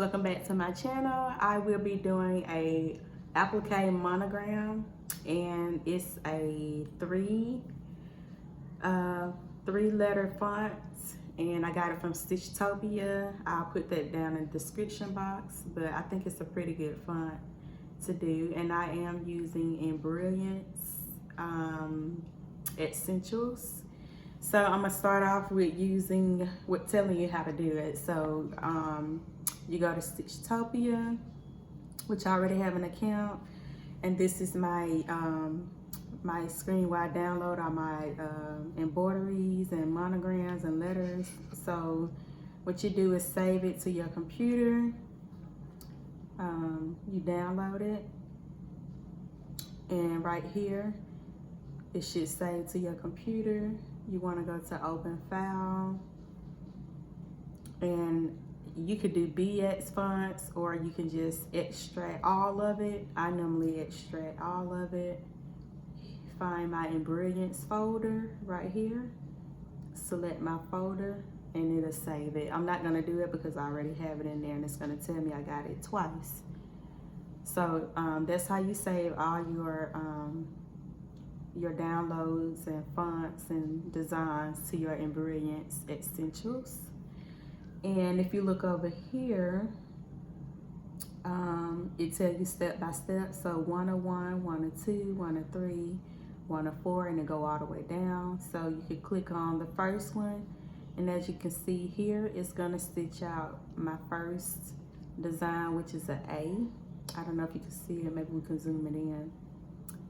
welcome back to my channel. I will be doing a applique monogram, and it's a three-letter font, and I got it from Stitchtopia. I'll put that down in the description box, but I think it's a pretty good font to do, and I am using Embroidery Essentials. So I'm gonna start off with telling you how to do it. So you go to Stitchtopia, which I already have an account, and this is my my screen where I download all my embroideries and monograms and letters. So what you do is save it to your computer. You download it, and right here it should save to your computer. You want to go to open file, and you could do BX fonts, or you can just extract all of it. I normally extract all of it. Find my ingredients folder right here, select my folder, and it'll save it. I'm not gonna do it because I already have it in there, and it's gonna tell me I got it twice. So that's how you save all your downloads and fonts and designs to your Embroidery Essentials. And if you look over here, it tells you step by step. So 101, 102, 103, 104, and it go all the way down. So you can click on the first one, and as you can see here, it's gonna stitch out my first design, which is an A. I don't know if you can see it, maybe we can zoom it in.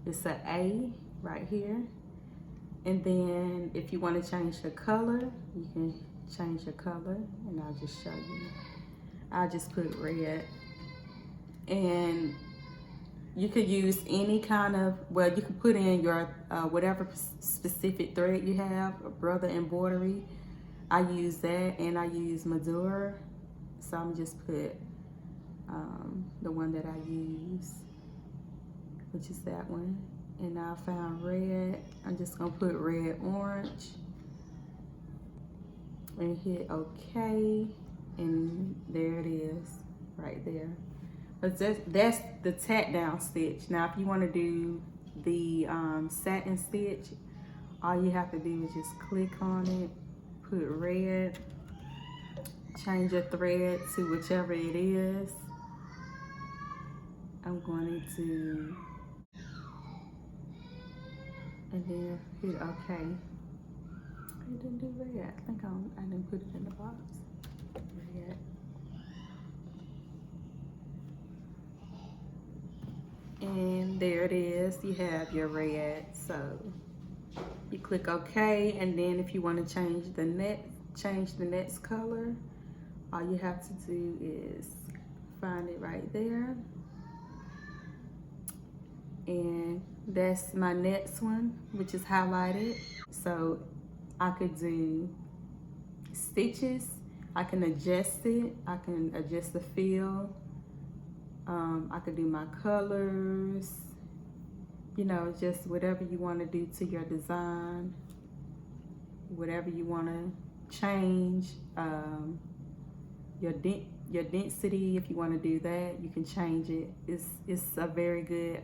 It's an A right here. And then if you want to change the color, you can change the color, and I'll just show you. I'll just put red, and you could use any kind of, well, you can put in your whatever specific thread you have, brother embroidery. I use that, and I use Madeira, so I'm just put the one that I use, which is that one. And I found red. I'm just gonna put red orange and hit OK, and there it is right there. But that's the tack down stitch. Now if you want to do the satin stitch, all you have to do is just click on it, put red, change your thread to whichever it is. I'm going to, and then hit OK. It didn't do red. I think I didn't put it in the box. Red. And there it is. You have your red. So you click OK, and then if you want to change the next color, all you have to do is find it right there. And that's my next one, which is highlighted. So I could do stitches, I can adjust it, I can adjust the feel, I could do my colors, you know, just whatever you want to do to your design, whatever you want to change, your density, if you want to do that, you can change it. It's a very good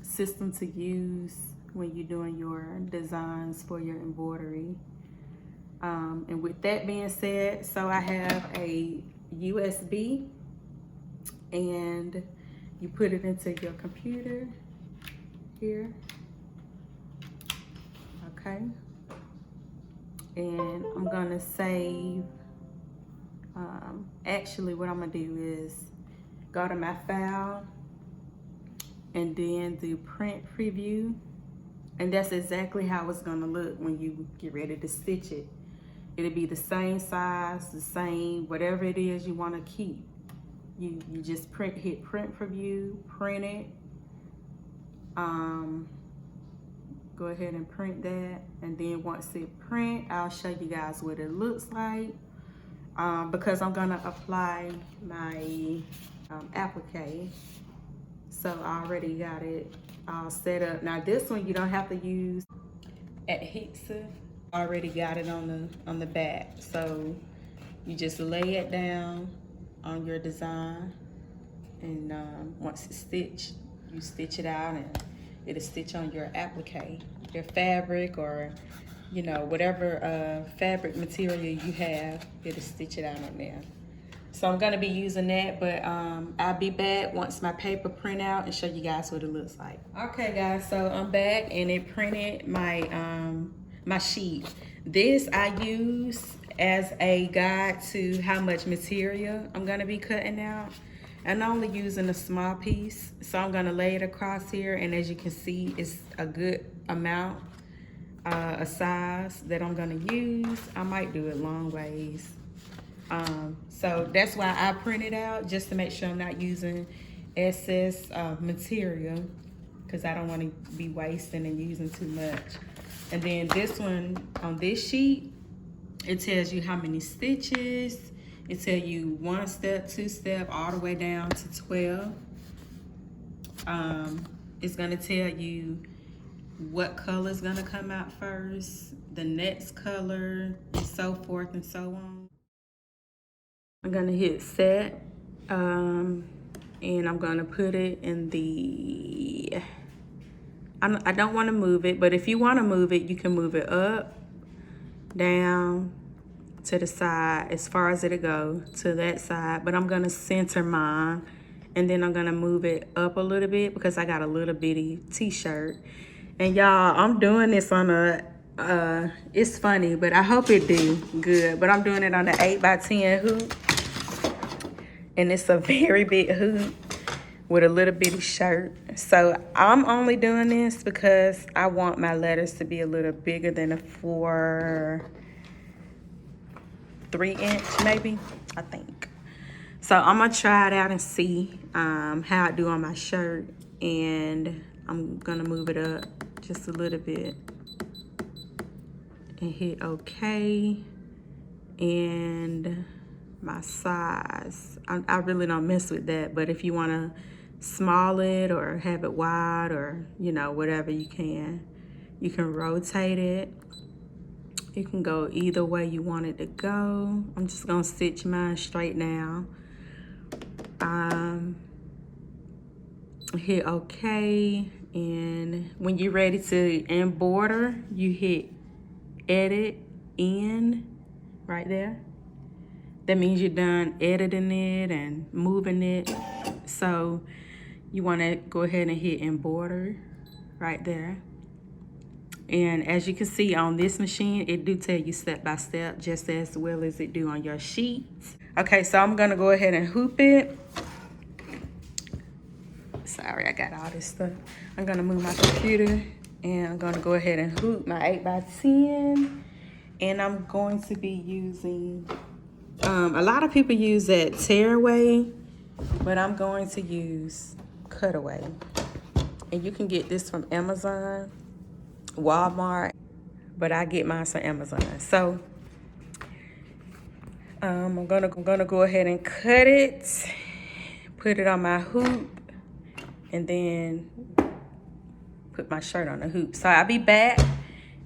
system to use when you're doing your designs for your embroidery. And with that being said, so I have a USB, and you put it into your computer here, okay? And I'm gonna save, actually what I'm gonna do is go to my file and then do print preview, and that's exactly how it's gonna look when you get ready to stitch it. It'll be the same size, the same, whatever it is you wanna keep. You just hit print preview, print it. Go ahead and print that, and then once it print, I'll show you guys what it looks like. Because I'm gonna apply my applique, so I already got it all set up. Now this one you don't have to use adhesive. I already got it on the back, so you just lay it down on your design. And once it's stitched, you stitch it out and it'll stitch on your applique, your fabric, or you know, whatever fabric material you have, it'll stitch it out on there. So I'm gonna be using that, but I'll be back once my paper print out and show you guys what it looks like. Okay guys, so I'm back and it printed my my sheet. This I use as a guide to how much material I'm gonna be cutting out. I'm only using a small piece, so I'm gonna lay it across here, and as you can see, it's a good amount, a size that I'm gonna use. I might do it long ways. So that's why I print it out, just to make sure I'm not using excess material, because I don't want to be wasting and using too much. And then this one, on this sheet, it tells you how many stitches. It tells you 1 step, 2 step, all the way down to 12. It's gonna tell you what color is gonna come out first, the next color, and so forth and so on. I'm gonna hit set, and I'm gonna put it in the, I don't wanna move it, but if you wanna move it, you can move it up, down, to the side, as far as it'll go, to that side. But I'm gonna center mine, and then I'm gonna move it up a little bit because I got a little bitty t-shirt. And y'all, I'm doing this on a, it's funny, but I hope it do good. But I'm doing it on the 8x10 hoop. And it's a very big hoop with a little bitty shirt. So I'm only doing this because I want my letters to be a little bigger than a 3-inch maybe, I think. So I'm gonna try it out and see how I do on my shirt. And I'm gonna move it up just a little bit and hit okay. And my size, I really don't mess with that, but if you want to small it or have it wide, or you know, whatever, you can rotate it. You can go either way you want it to go. I'm just gonna stitch mine straight now. Hit okay, and when you're ready to embroider, you hit edit in right there. That means you're done editing it and moving it. So you want to go ahead and hit embroider right there. And as you can see on this machine, it do tell you step by step, just as well as it do on your sheet. Okay, so I'm gonna go ahead and hoop it. Sorry, I got all this stuff. I'm gonna move my computer, and I'm gonna go ahead and hoop my 8x10. And I'm going to be using, a lot of people use that tearaway, but I'm going to use cutaway. And you can get this from Amazon, Walmart, but I get mine from Amazon. So I'm gonna go ahead and cut it, put it on my hoop, and then put my shirt on the hoop. So I'll be back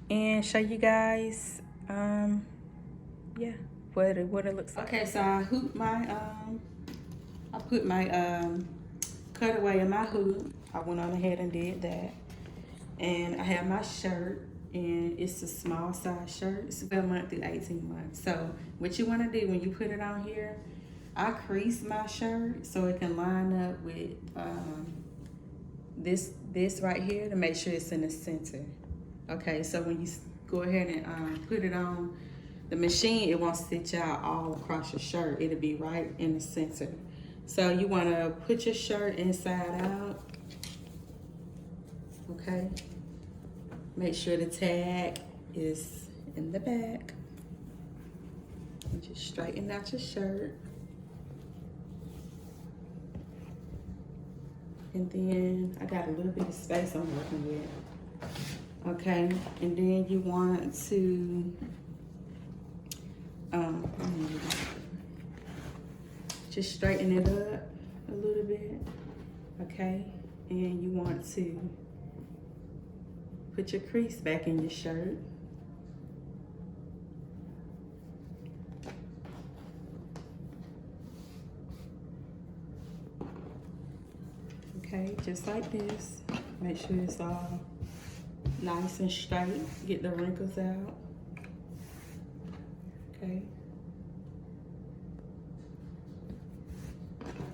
and show you guys, yeah, what it looks like. Okay, so I hoop my, I put my cutaway in my hoop. I went on ahead and did that. And I have my shirt, and it's a small size shirt. It's 12 months through 18 months. So what you want to do when you put it on here, I crease my shirt so it can line up with this right here to make sure it's in the center. Okay, so when you go ahead and put it on the machine, it won't stitch out all across your shirt. It'll be right in the center. So you want to put your shirt inside out. Okay, make sure the tag is in the back. And just straighten out your shirt. And then I got a little bit of space I'm working with. Okay, and then you want to, just straighten it up a little bit, okay? And you want to put your crease back in your shirt. Okay, just like this. Make sure it's all nice and straight. Get the wrinkles out. Okay.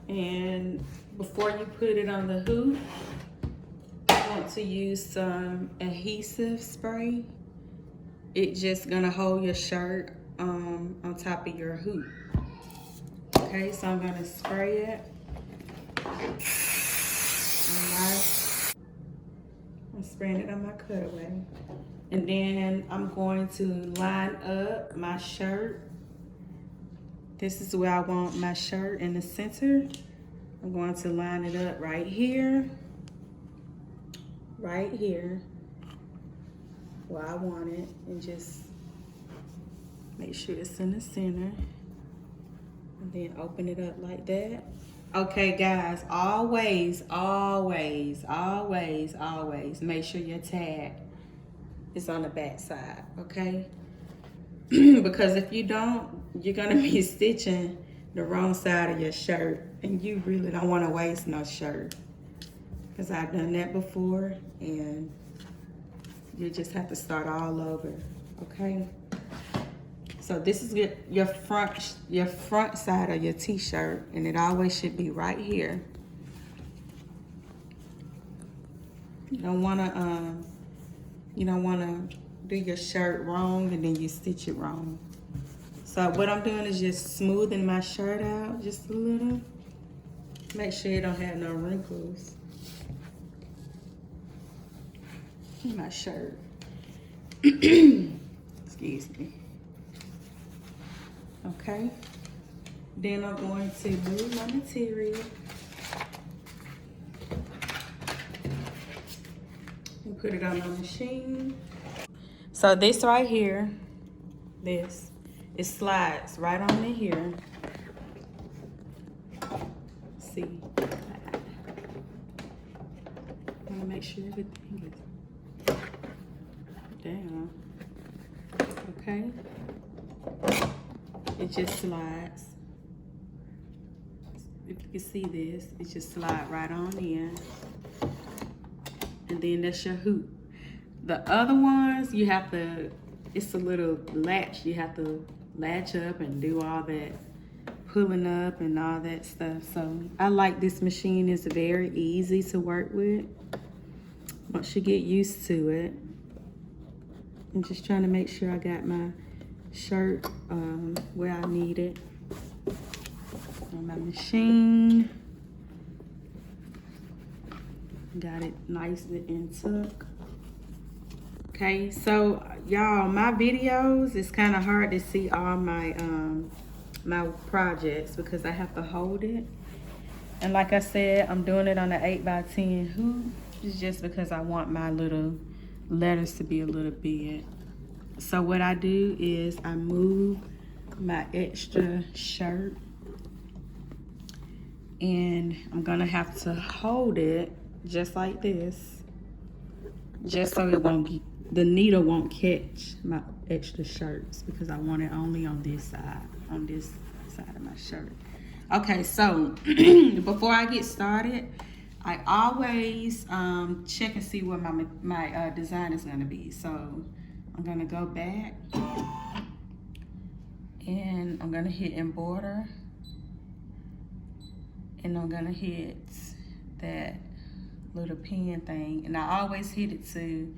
And before you put it on the hoop, you want to use some adhesive spray. It's just gonna hold your shirt on top of your hoop. Okay, so I'm gonna spray it. I'm spraying it on my cutaway. And then I'm going to line up my shirt. This is where I want my shirt in the center. I'm going to line it up right here, where I want it, and just make sure it's in the center. And then open it up like that. Okay, guys, always make sure your tag is on the back side, okay? Because if you don't, you're gonna be stitching the wrong side of your shirt, and you really don't wanna waste no shirt. Because I've done that before, and you just have to start all over, okay? So this is your front side of your t-shirt, and it always should be right here. You don't wanna do your shirt wrong and then you stitch it wrong. So what I'm doing is just smoothing my shirt out just a little. Make sure it don't have no wrinkles in my shirt. Excuse me. Okay. Then I'm going to move my material and put it on my machine. So this right here, it slides right on in here. See, I want to make sure everything is down. Okay, it just slides. If you can see this, it just slides right on in, and then that's your hoop. The other ones, you have to, it's a little latch. You have to latch up and do all that pulling up and all that stuff. So I like this machine. It's very easy to work with once you get used to it. I'm just trying to make sure I got my shirt where I need it on my machine. Got it nicely and tucked. Okay, so y'all, my videos, it's kind of hard to see all my my projects because I have to hold it. And like I said, I'm doing it on an 8x10 hoop. It's just because I want my little letters to be a little big. So what I do is I move my extra shirt, and I'm gonna have to hold it just like this, just so it won't get, the needle won't catch my extra shirts, because I want it only on this side of my shirt. Okay, so before I get started, I always check and see where my design is gonna be. So I'm gonna go back and I'm gonna hit embroider, and I'm gonna hit that little pen thing, and I always hit it to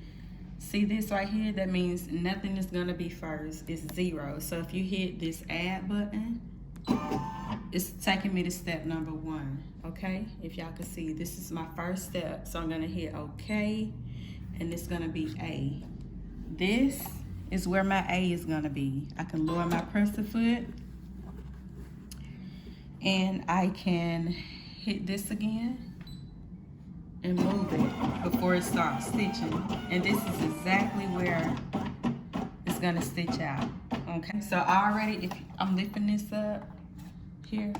see this right here. That means nothing is gonna be first. It's 0. So if you hit this add button, it's taking me to step number 1. Okay, if y'all can see, this is my first step. So I'm gonna hit OK, and it's gonna be A. This is where my A is gonna be. I can lower my presser foot, and I can hit this again and move it before it starts stitching. And this is exactly where it's gonna stitch out. Okay, so I already, if I'm lifting this up here,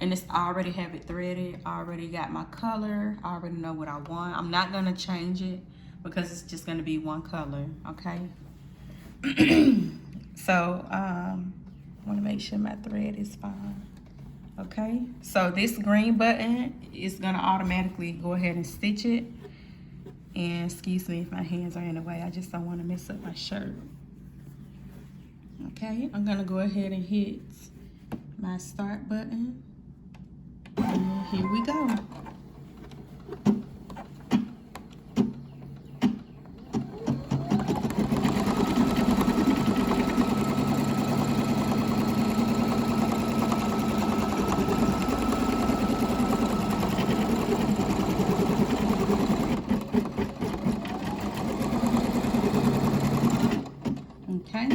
and it's I already have it threaded, I already got my color, I already know what I want. I'm not gonna change it because it's just gonna be one color, okay? So I wanna make sure my thread is fine. Okay, so this green button is gonna automatically go ahead and stitch it. And excuse me if my hands are in the way, I just don't want to mess up my shirt. Okay, I'm gonna go ahead and hit my start button. And here we go. Okay.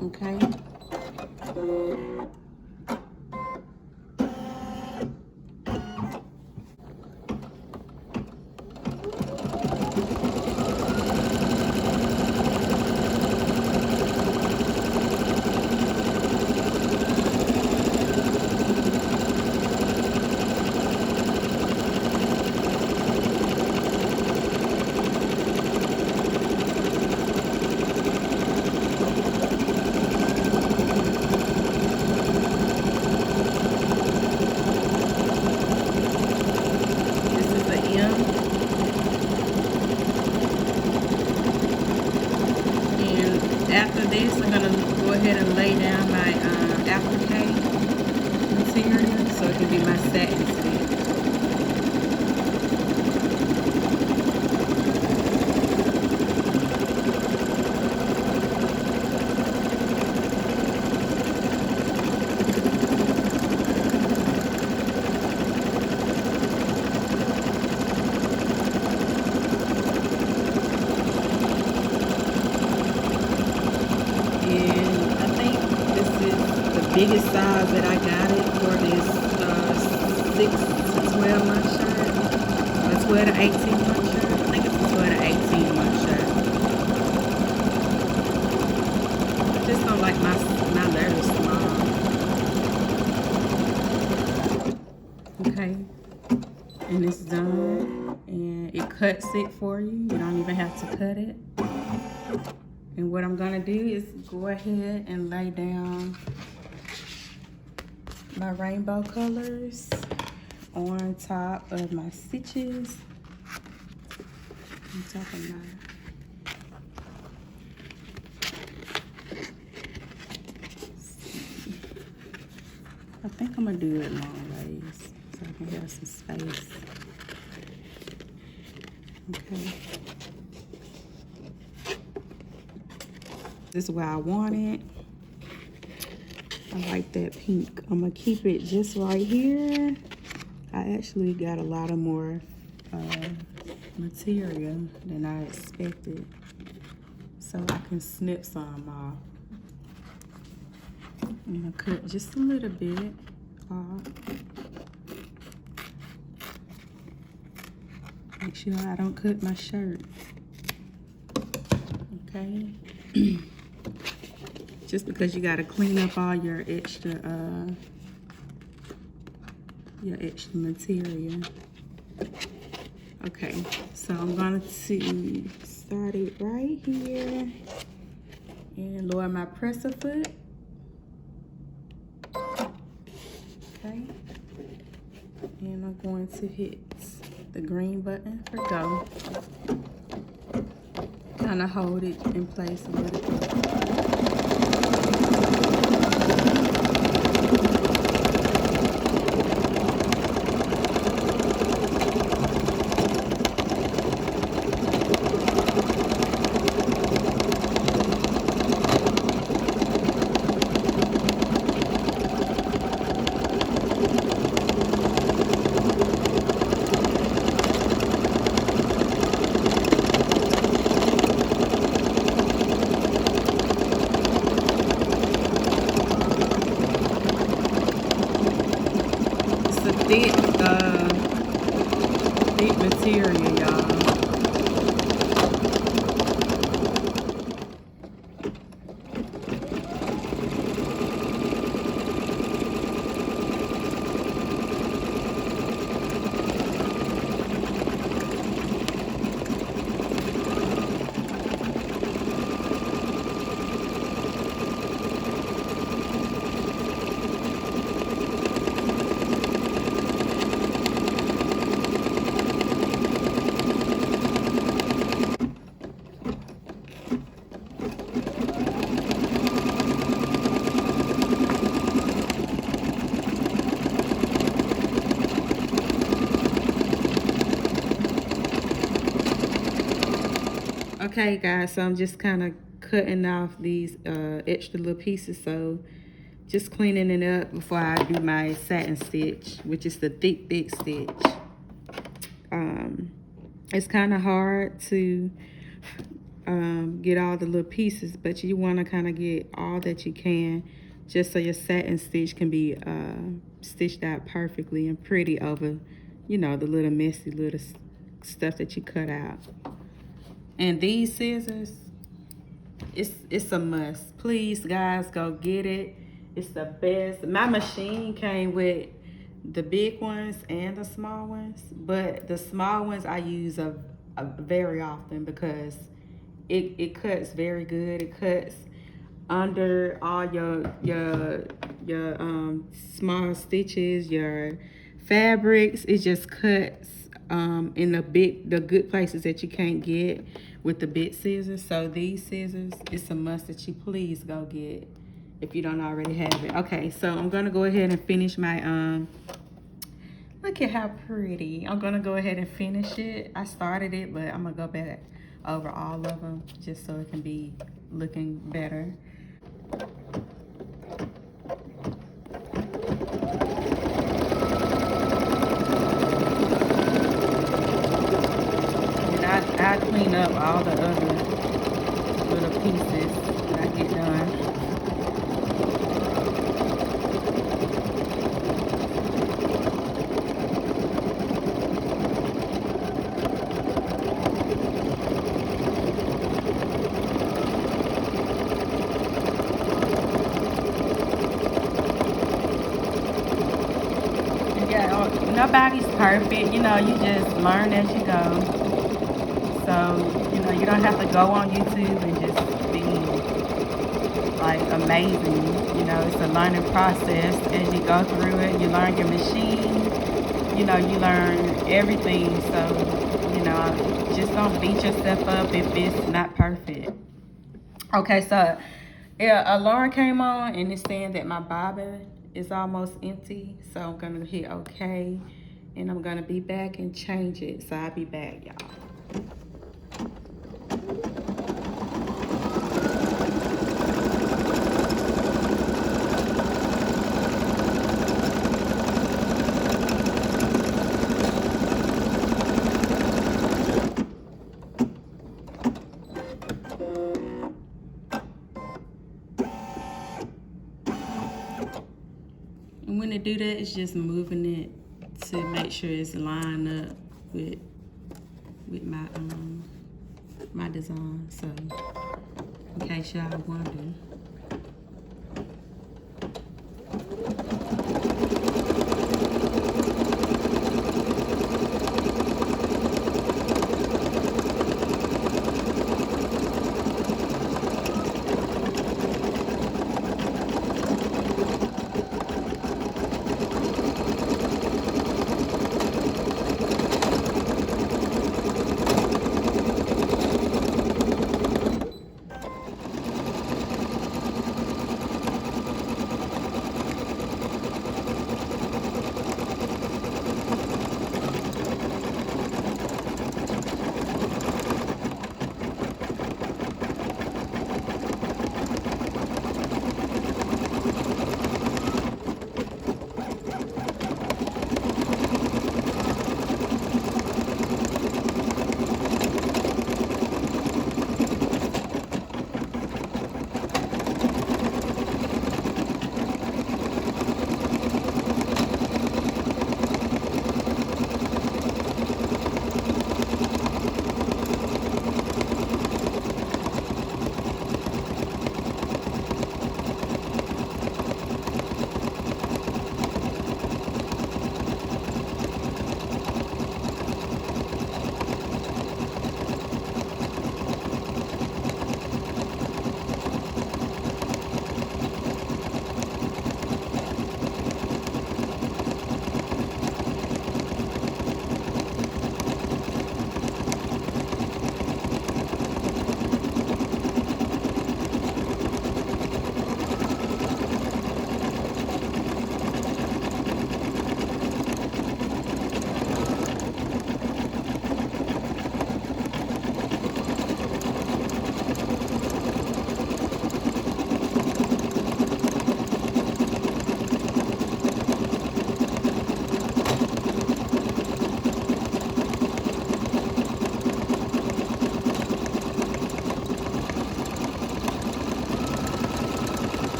Okay. After this, I'm going to go ahead and lay down my applique material so it can be my satin stitch. Biggest size that I got it for this 6 to 12 month shirt, a 12 to 18 month shirt. I think it's a 12 to 18 month shirt. I just don't like my letters small. Okay, and it's done, and it cuts it for you. You don't even have to cut it. And what I'm gonna do is go ahead and lay down my rainbow colors on top of my stitches, on top of my I think I'm gonna do it long ways so I can have some space. Okay, this is where I want it. I like that pink. I'm gonna keep it just right here. I actually got a lot of more material than I expected, so I can snip some off. I'm gonna cut just a little bit off. Make sure I don't cut my shirt. Okay. Just because you gotta clean up all your extra material. Okay, so I'm going to start it right here and lower my presser foot. Okay, and I'm going to hit the green button for go. kind of hold it in place a little bit. Thick, thick material, y'all. Okay guys, so I'm just kind of cutting off these extra little pieces, so just cleaning it up before I do my satin stitch, which is the thick stitch. It's kind of hard to get all the little pieces, but you want to kind of get all that you can, just so your satin stitch can be stitched out perfectly and pretty over, you know, the little messy little stuff that you cut out. And these scissors, it's a must. Please guys, go get it. It's the best. My machine came with the big ones and the small ones, but the small ones I use very often because it cuts very good. It cuts under all your small stitches, your fabrics. It just cuts in the good places that you can't get with the big scissors. So these scissors, it's a must that you please go get if you don't already have it. Okay, so I'm gonna go ahead and finish my look at how pretty. I'm gonna go ahead and finish it. I started it, but I'm gonna go back over all of them just so it can be looking better. I clean up all the other little pieces when I get done. Yeah, nobody's perfect. You know, you just learn as you go. So, you know, you don't have to go on YouTube and just be like amazing. You know, it's a learning process. As you go through it, you learn your machine, you know, you learn everything. So, you know, just don't beat yourself up if it's not perfect. Okay, so yeah, alarm came on and it's saying that my bobbin is almost empty. So I'm gonna hit okay and I'm gonna be back and change it. So I'll be back, y'all. And when I do that, it's just moving it to make sure it's lined up with my my design. So in case y'all wonder.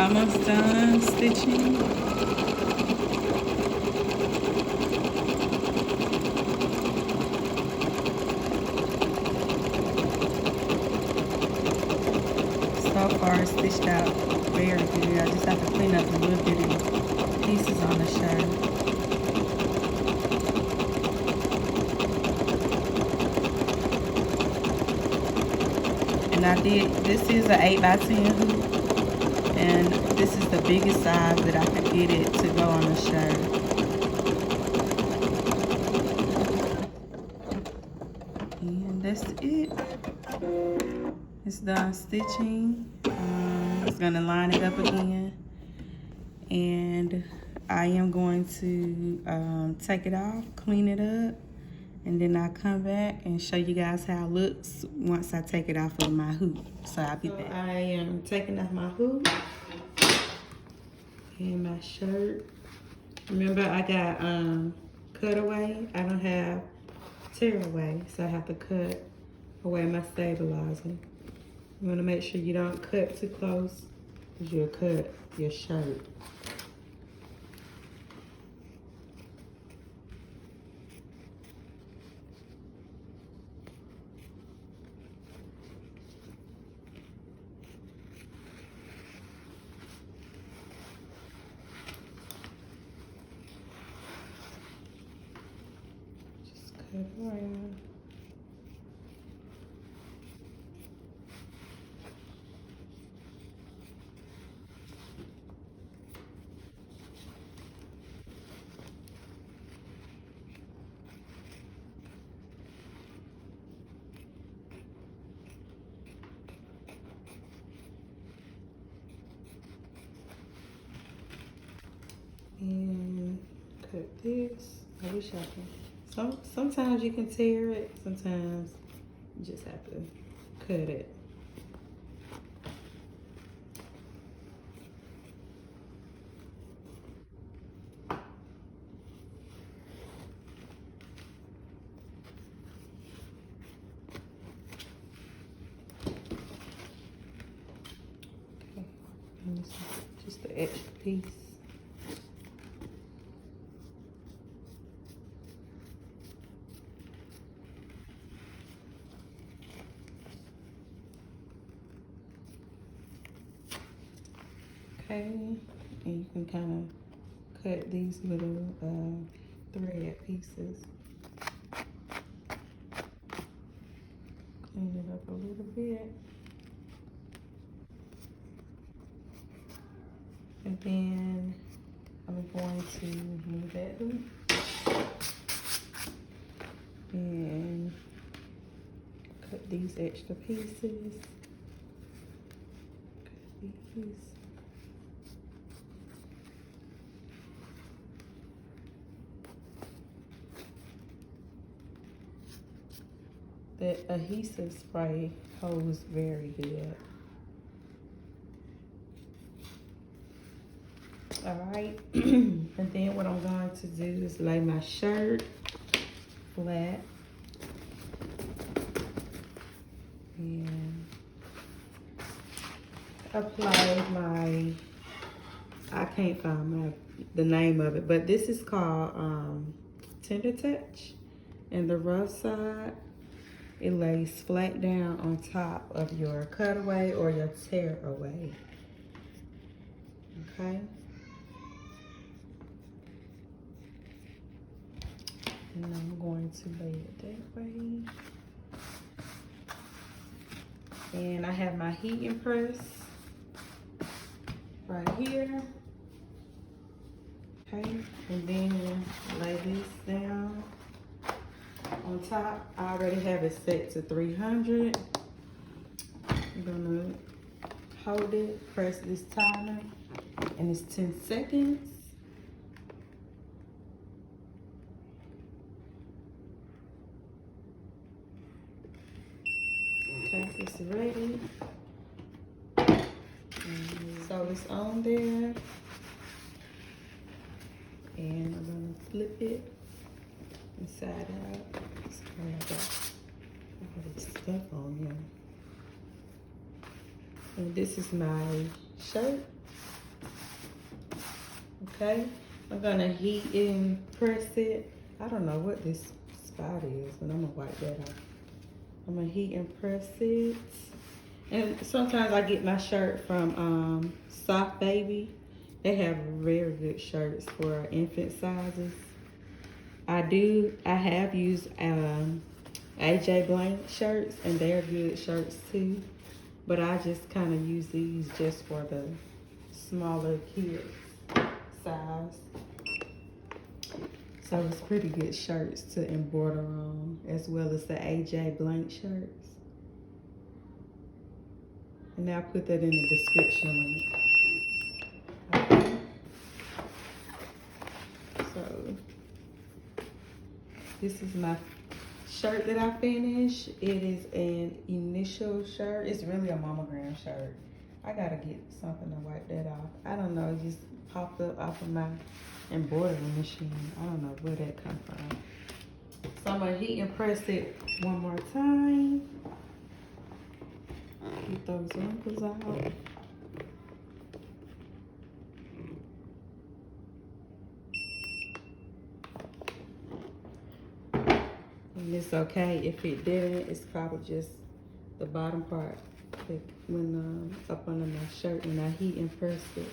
almost done stitching. So far it's stitched out very good. I just have to clean up the little bitty pieces on the shirt. And I did, this is an 8x10 hoop, and this is the biggest size that I could get it to go on the shirt. And that's it. It's done stitching. It's gonna line it up again. And I am going to take it off, clean it up, and then I'll come back and show you guys how it looks once I take it off of my hoop. So I'll be back. I am taking off my hoop and my shirt. Remember, I got cutaway. I don't have tear away, so I have to cut away my stabilizer. You want to make sure you don't cut too close, because you'll cut your shirt. Cut around. And cut this. I wish I can. Sometimes you can tear it. Sometimes you just have to cut it. Okay. And this is just the extra piece. Okay, and you can kind of cut these little thread pieces. Clean it up a little bit. And then I'm going to move that hoop and cut these extra pieces. Cut these. The adhesive spray holds very good. All right, and then what I'm going to do is lay my shirt flat and apply my, I can't find the name of it, but this is called Tender Touch. And the rough side, it lays flat down on top of your cutaway or your tear away. Okay. And I'm going to lay it that way. And I have my heating press right here. Okay, and then lay this down on top. I already have it set to 300. I'm gonna hold it, press this timer, and it's 10 seconds. Okay, it's ready. So it's on there. And I'm gonna flip it inside out. Sorry, I got all this stuff on here. And this is my shirt. Okay, I'm gonna heat and press it. I don't know what this spot is, but I'm gonna wipe that off. I'm gonna heat and press it. And sometimes I get my shirt from Soft Baby. They have very good shirts for infant sizes. I have used AJ Blank shirts, and they're good shirts too. But I just kind of use these just for the smaller kids size. So it's pretty good shirts to embroider on, as well as the AJ Blank shirts. And I'll put that in the description link. Okay. So this is my shirt that I finished. It is an initial shirt. It's really a Monogram shirt. I gotta get something to wipe that off. I don't know, it just popped up off of my embroidery machine. I don't know where that come from. So I'm gonna heat and press it one more time. Get those wrinkles out. And it's okay if it didn't. It's probably just the bottom part that went up under my shirt when I heat and press it.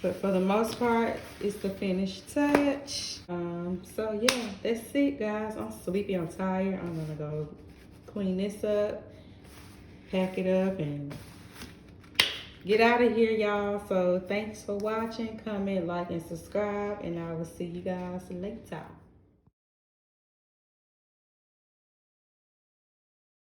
But for the most part, it's the finished touch. So yeah, that's it, guys. I'm sleepy, I'm tired. I'm gonna go clean this up, pack it up, and get out of here, y'all. So thanks for watching. Comment, like, and subscribe, and I will see you guys later.